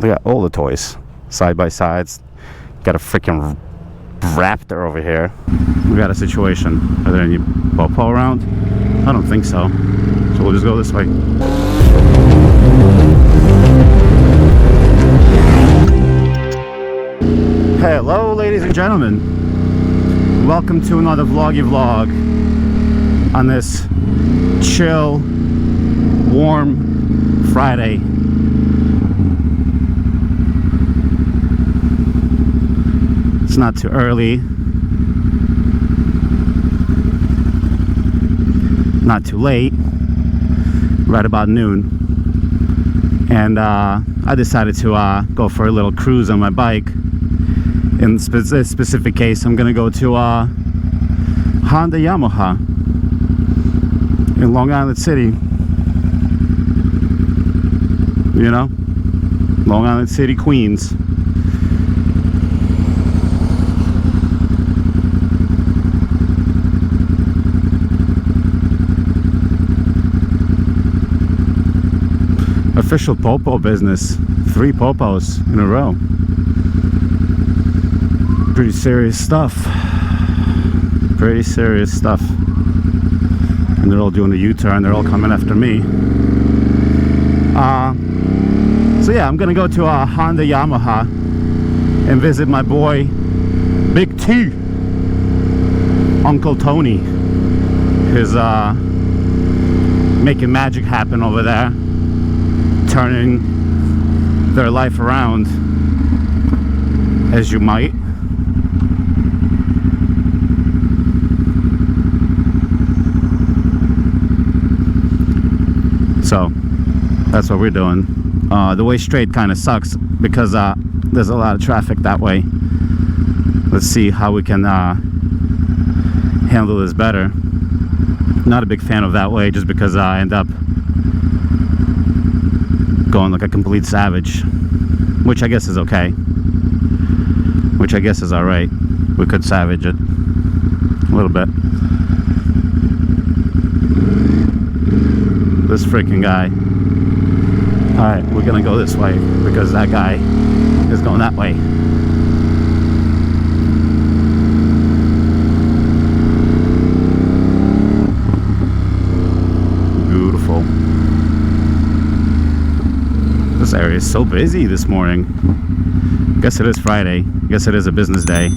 They got all the toys, side by sides. Got a freaking raptor over here. We got a situation. Are there any popo around? I don't think so. So we'll just go this way. Hello, ladies and gentlemen. Welcome to another vloggy vlog on this chill, warm Friday. It's not too early, not too late, right about noon. And I decided to go for a little cruise on my bike. In this specific case, I'm gonna go to Honda Yamaha in Long Island City. You know, Long Island City, Queens. Official popo business. 3 popos in a row. Pretty serious stuff. Pretty serious stuff. And they're all doing the U-turn. They're all coming after me. So yeah, I'm gonna go to Honda Yamaha and visit my boy Big T, Uncle Tony, who's making magic happen over there, turning their life around, as you might. So that's what we're doing. The way straight kind of sucks because there's a lot of traffic that way. Let's see how we can handle this better. Not a big fan of that way just because I end up going like a complete savage, which I guess is okay, which I guess is alright. We could savage it a little bit. This freaking guy. Alright, we're gonna go this way because that guy is going that way. Beautiful. This area is so busy this morning. Guess it is Friday. Guess it is a business day.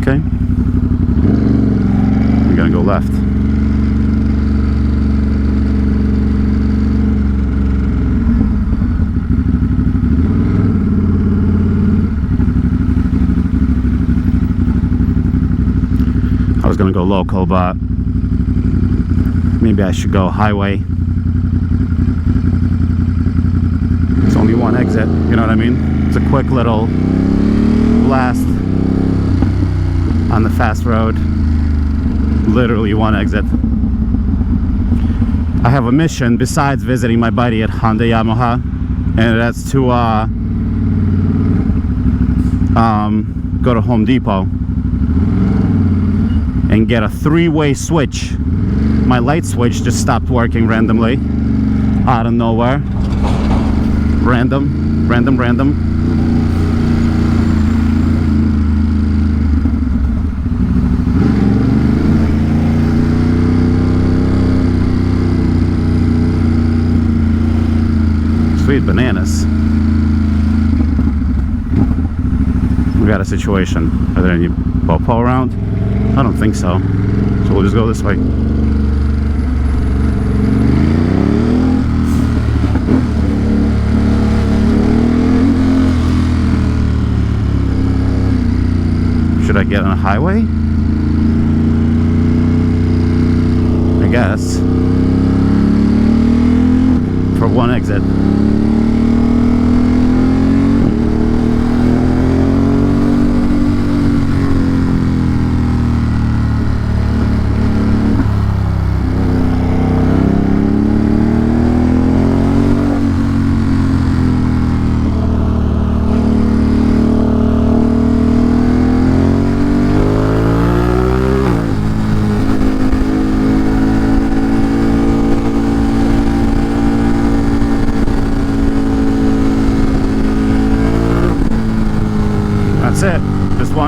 Okay. We're gonna go left. I was gonna go local, but maybe I should go highway. It's only one exit, you know what I mean? It's a quick little blast on the fast road. Literally one exit. I have a mission besides visiting my buddy at Honda Yamaha, and that's to go to Home Depot and get a 3-way switch. My light switch just stopped working randomly out of nowhere. Random. Sweet bananas. We got a situation. Are there any popo around? I don't think so. So we'll just go this way. Should I get on a highway? I guess. For one exit.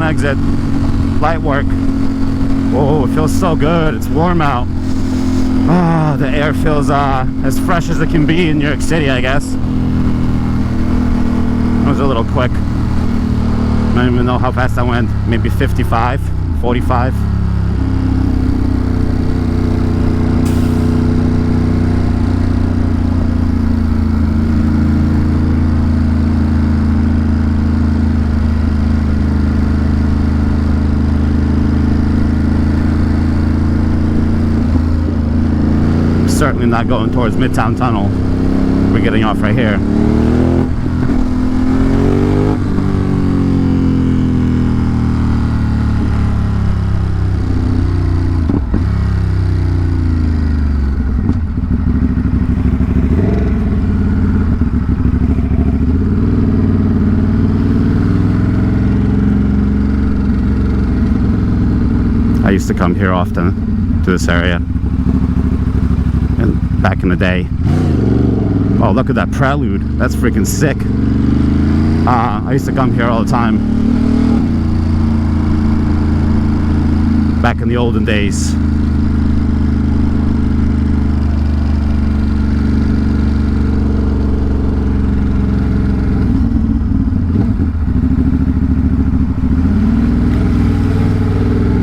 one exit. Light work. Oh, it feels so good. It's warm out. Ah, the air feels as fresh as it can be in New York City, I guess. It was a little quick. I don't even know how fast I went. Maybe 55, 45. Certainly not going towards Midtown Tunnel. We're getting off right here. I used to come here often, to this area, and back in the day. Oh, look at that Prelude. That's freaking sick. I used to come here all the time. Back in the olden days.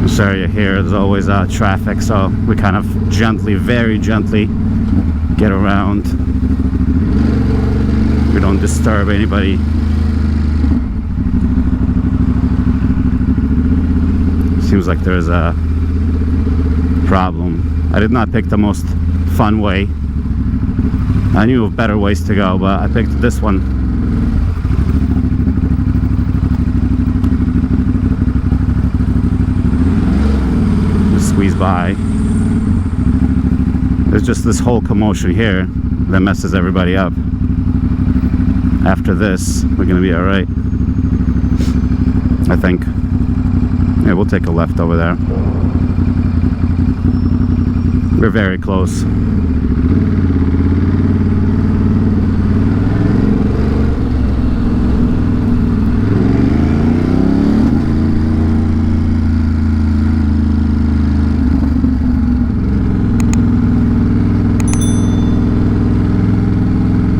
This area here, there's always traffic, so we kind of gently, very gently get around. We don't disturb anybody. Seems like there's a problem. I did not pick the most fun way. I knew of better ways to go, but I picked this one. Squeeze by. There's just this whole commotion here that messes everybody up. After this, we're gonna be all right, I think. Yeah, we'll take a left over there. We're very close.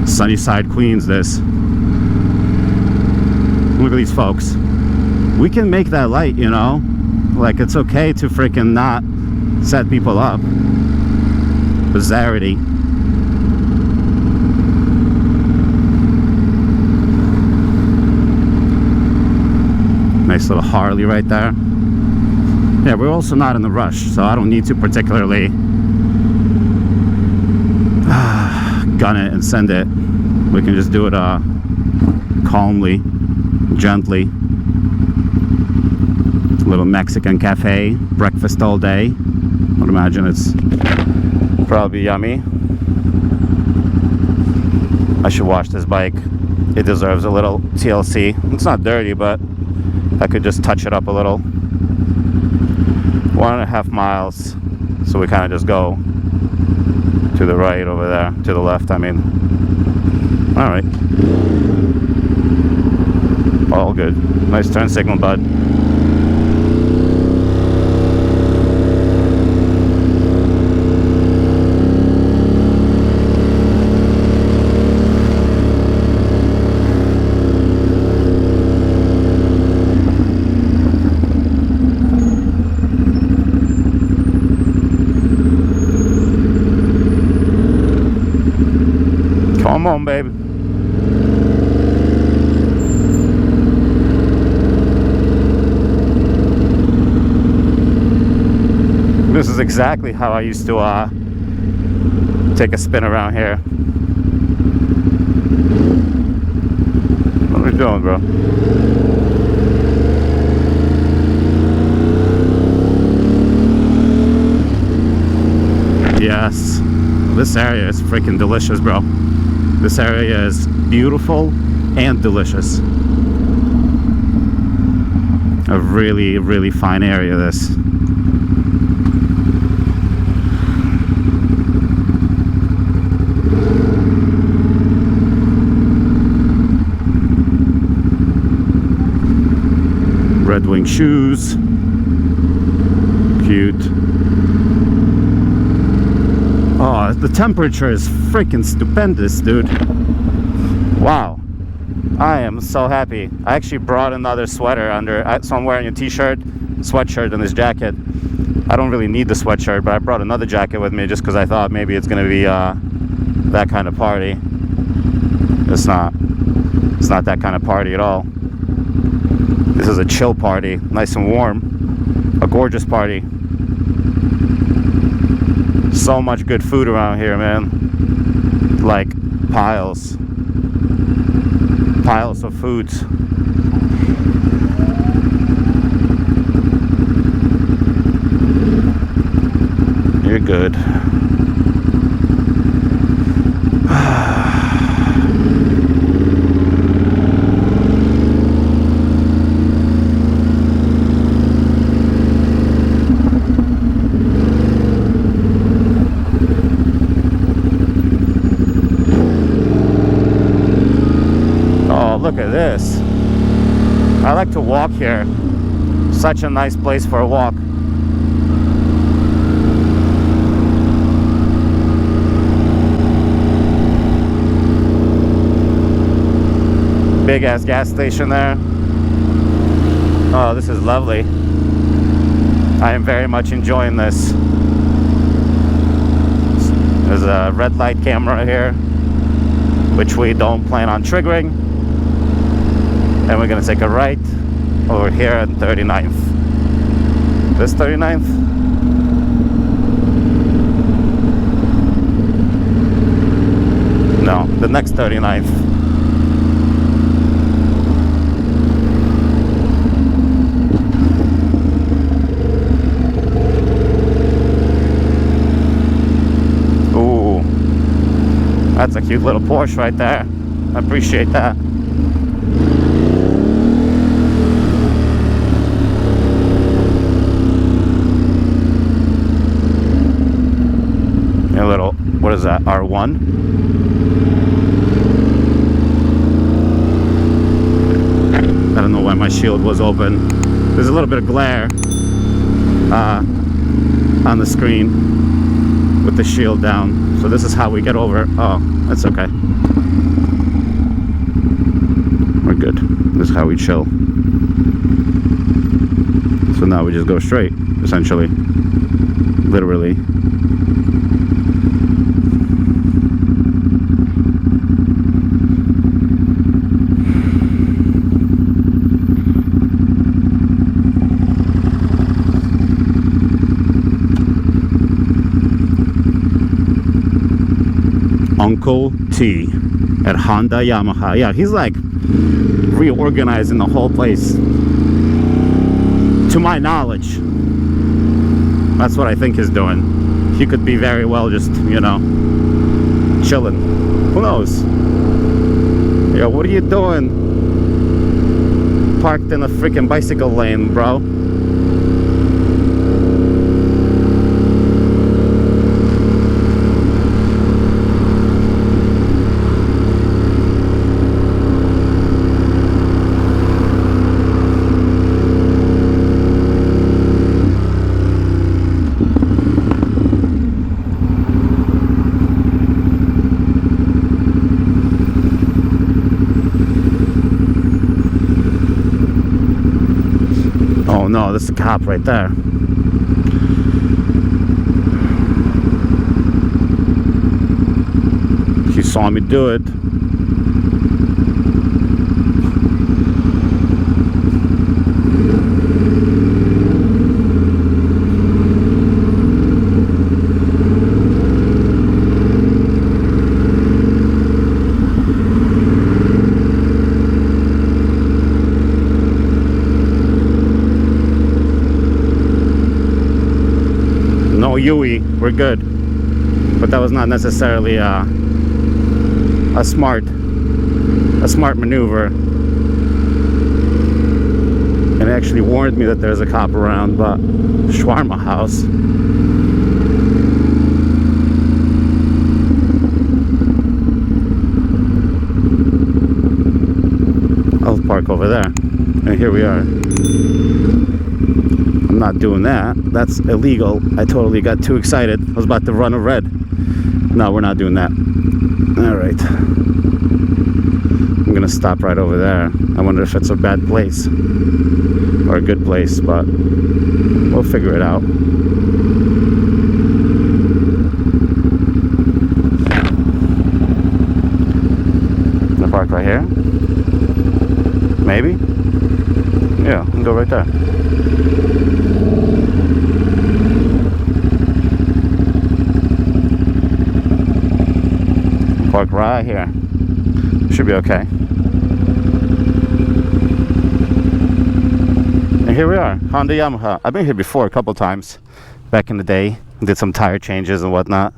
Sunnyside, Queens, this. Look at these folks. We can make that light, you know? Like, it's okay to freaking not set people up. Bizarrity. Nice little Harley right there. Yeah, we're also not in a rush, so I don't need to particularly gun it and send it. We can just do it calmly, gently. Little Mexican cafe, breakfast all day. I would imagine it's probably yummy. I should wash this bike. It deserves a little TLC. It's not dirty, but I could just touch it up a little. 1.5 miles, so we kind of just go to the right over there, to the left, I mean. All right. All good. Nice turn signal, bud. Come on, baby. This is exactly how I used to take a spin around here. What are we doing, bro? Yes. This area is freaking delicious, bro. This area is beautiful and delicious. A really, really fine area, this. showing shoes. Cute. Oh, the temperature is freaking stupendous, dude. Wow. I am so happy. I actually brought another sweater under, so I'm wearing a t-shirt, sweatshirt, and this jacket. I don't really need the sweatshirt, but I brought another jacket with me just because I thought maybe it's gonna be that kind of party. It's not that kind of party at all. This is a chill party, nice and warm, a gorgeous party. So much good food around here, man. Like piles of foods. You're good. Look at this. I like to walk here. Such a nice place for a walk. Big ass gas station there. Oh, this is lovely. I am very much enjoying this. There's a red light camera here, which we don't plan on triggering. And we're gonna take a right over here at 39th. This 39th? No, the next 39th. Ooh, that's a cute little Porsche right there. I appreciate that. A little, what is that, R1? I don't know why my shield was open. There's a little bit of glare on the screen with the shield down. So this is how we get over. Oh, that's okay. We're good. This is how we chill. So now we just go straight, essentially. Literally. Uncle T at Honda Yamaha. Yeah, he's like reorganizing the whole place. To my knowledge. That's what I think he's doing. He could be very well just, you know, chilling. Who knows? Yeah, what are you doing? Parked in a freaking bicycle lane, bro. Oh no, this is a cop right there. He saw me do it. Yui, we're good, but that was not necessarily a smart maneuver, and it actually warned me that there's a cop around. But shawarma house, I'll park over there, and here we are. I'm not doing that. That's illegal. I totally got too excited. I was about to run a red. No, we're not doing that. All right. I'm gonna stop right over there. I wonder if it's a bad place or a good place, but we'll figure it out. Gonna park right here. Maybe. Yeah, we can go right there. Park right here. Should be okay. And here we are, Honda Yamaha. I've been here before a couple times back in the day. Did some tire changes and whatnot.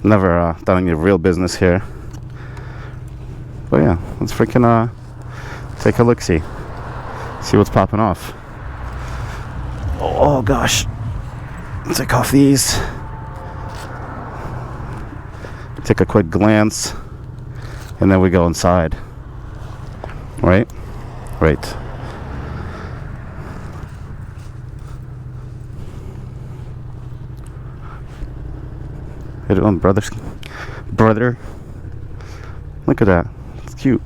Never done any real business here. But yeah, let's freaking take a look-see. See what's popping off. Oh gosh. Take off these. Take a quick glance. And then we go inside. Right? Right. How you doing, brother? Brother? Look at that. It's cute.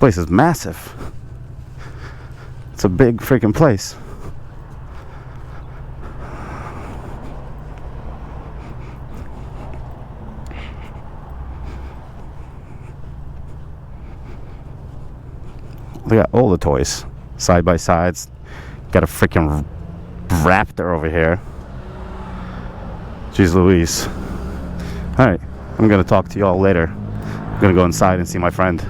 Place is massive. It's a big freaking place. They got all the toys side by sides. Got a freaking raptor over here. Jeez Louise. Alright, I'm gonna talk to y'all later. I'm gonna go inside and see my friend.